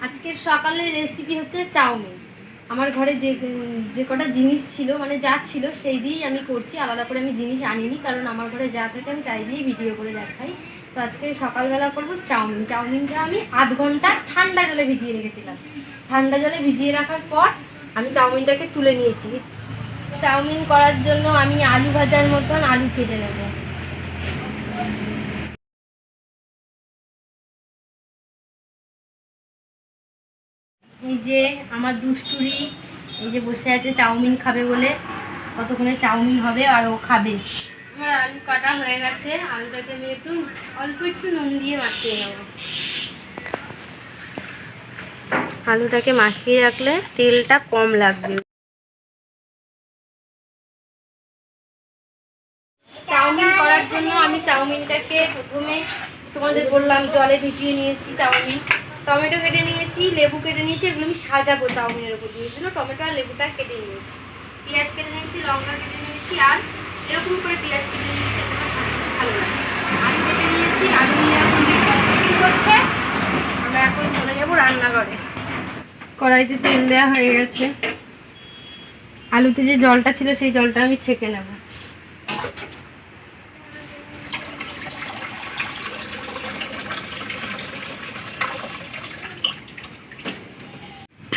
আজকের সকালের রেসিপি হচ্ছে চাউমিন। আমার ঘরে যে কটা জিনিস ছিল, মানে যা ছিল সেই দিয়েই আমি করছি। আলাদা করে আমি জিনিস আনিনি, কারণ আমার ঘরে যা থাকে আমি তাই দিয়েই ভিডিও করে দেখাই। তো আজকে সকালবেলা করবো চাউমিন। চাউমিনটা আমি আধ ঘন্টা ঠান্ডা জলে ভিজিয়ে রেখেছিলাম। ঠান্ডা জলে ভিজিয়ে রাখার পর আমি চাউমিনটাকে তুলে নিয়েছি। চাউমিন করার জন্য আমি আলু ভাজার মতন আলু কেটে নেব। এই যে আমার দুষ্টুরি, এই যে বসে আছে চাউমিন খাবে বলে। কতক্ষণে চাউমিন হবে আর ও খাবে। আমার আলু কাটা হয়ে গেছে। আলুটাকে আমি অল্প একটু নুন দিয়ে মাখিয়ে নেব। আলুটাকে মাখিয়ে রাখলে তেলটা কম লাগবে। চাউমিন করার জন্য আমি চাউমিনটাকে প্রথমে তোমাদের বললাম জলে ভিজিয়ে নিয়েছি চাউমিন। টমেটো কেটে নিয়েছি, লেবু কেটে নিয়েছি। এগুলো আমি সাজাবো চাউমিনের উপর দিয়ে, জন্য টমেটো আর লেবুটা কেটে নিয়েছি। পেঁয়াজ কেটে নিয়েছি, লঙ্কা কেটে নিয়েছি, আর এরকম করে পেঁয়াজ কেটে নিয়েছি, ভালো লাগে। আলু কেটে নিয়েছি, আলু নিয়ে এখন কি করছে, আমরা এখন চলে যাবো রান্নাঘরে। কড়াইতে তেল দেওয়া হয়ে গেছে। আলুতে যে জলটা ছিল সেই জলটা আমি ছেঁকে নেব।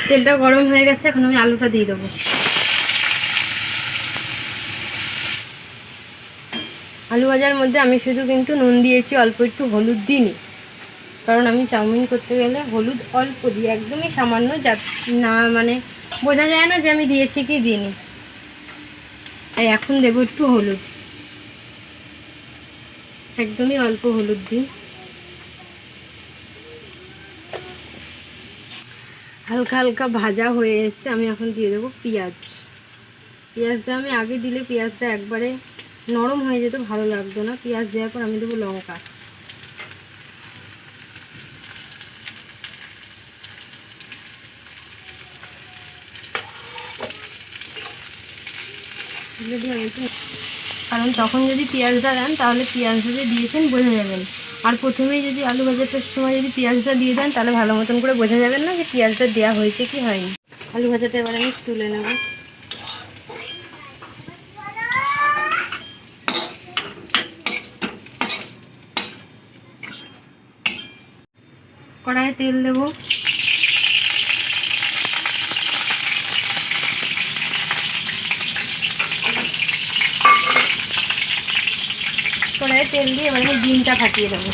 তেলটা গরম হয়ে গেছে, এখন আমি আলুটা দিয়ে দেবো। আলু ভাজার মধ্যে আমি শুধু কিন্তু নুন দিয়েছি, অল্প একটু হলুদ দিইনি, কারণ আমি চাউমিন করতে গেলে হলুদ অল্প দিই, একদমই সামান্য, যা না মানে বোঝা যায় না যে আমি দিয়েছি কি দিইনি। তাই এখন দেবো একটু হলুদ, একদমই অল্প হলুদ দিই। হালকা হালকা ভাজা হয়ে এসছে, আমি এখন দিয়ে দেবো পেঁয়াজ। পেঁয়াজটা আমি আগে দিলে পেঁয়াজটা একবারে নরম হয়ে যেত, ভালো লাগতো না। পেঁয়াজ দেওয়ার পর আমি দেবো লঙ্কা। যদি আমি কারণ তখন যদি পেঁয়াজটা দেন তাহলে পেঁয়াজটা যে দিয়েছেন বোঝা যাবেন। আর প্রথমেই যদি আলু ভাজাটার সময় যদি পেঁয়াজটা দিয়ে দেন তাহলে ভালো মতন করে বোঝা যাবেন না যে পেঁয়াজটা দেওয়া হয়েছে কি হয়নি। আলু ভাজাটা এবার আমি তুলে নেব। কড়াইয়ে তেল দেব। কড়াইয়ে তেল দিয়ে এবার আমি ডিমটা ফাটিয়ে দেবো।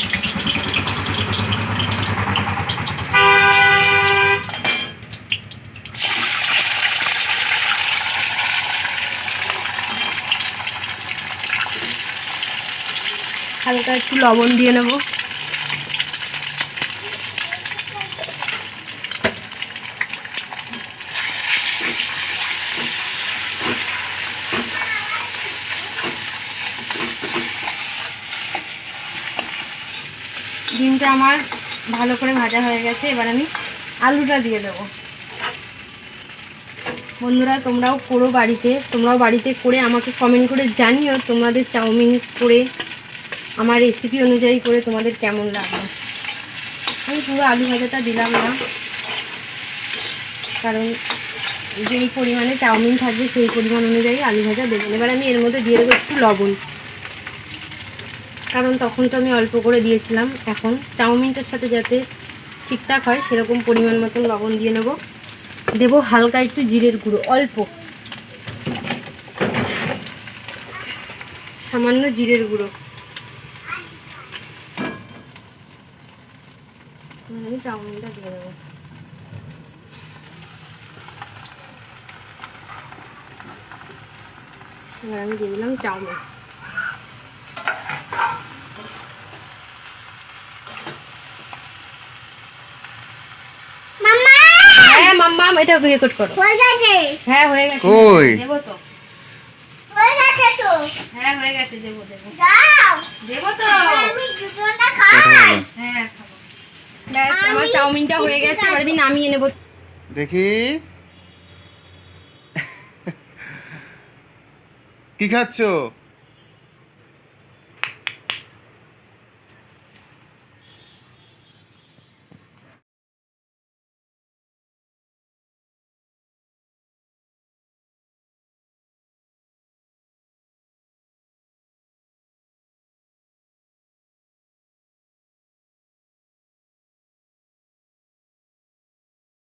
হালকা একটু লবণ দিয়ে নেব। ডিমটা আমার ভালো করে ভাজা হয়ে গেছে, এবার আমি আলুটা দিয়ে দেবো। বন্ধুরা, তোমরাও করো বাড়িতে, তোমরাও বাড়িতে করে আমাকে কমেন্ট করে জানিও তোমাদের চাউমিন করে আমার রেসিপি অনুযায়ী করে তোমাদের কেমন লাগলো। আমি পুরো আলু ভাজাটা দিলাম না, কারণ যেই পরিমাণে চাউমিন থাকবে সেই পরিমাণ অনুযায়ী আলু ভাজা দেবেন। এবার আমি এর মধ্যে দিয়ে দেবো একটু লবণ, কারণ তখন তো আমি অল্প করে দিয়েছিলাম। এখন চাউমিনটার সাথে যাতে ঠিকঠাক হয় সেরকম পরিমাণ মতন লবণ দিয়ে নেব। দেবো হালকা একটু জিরের গুঁড়ো, অল্প সামান্য জিরের গুঁড়ো। আমি চাউমিনটা দিয়ে দেবো। এবার আমি দিয়ে দিলাম চাউমিন। হ্যাঁ মাম্মা, এটা রেকর্ড করো। হ্যাঁ হয়ে গেছে, দেবো তো। হ্যাঁ হয়ে গেছে, দেবো দেবো দেবো তো। হ্যাঁ খাবো। ব্যাস, আমার চাউমিনটা হয়ে গেছে, এবার আমি নামিয়ে নেবো। দেখি কি খাচ্ছো?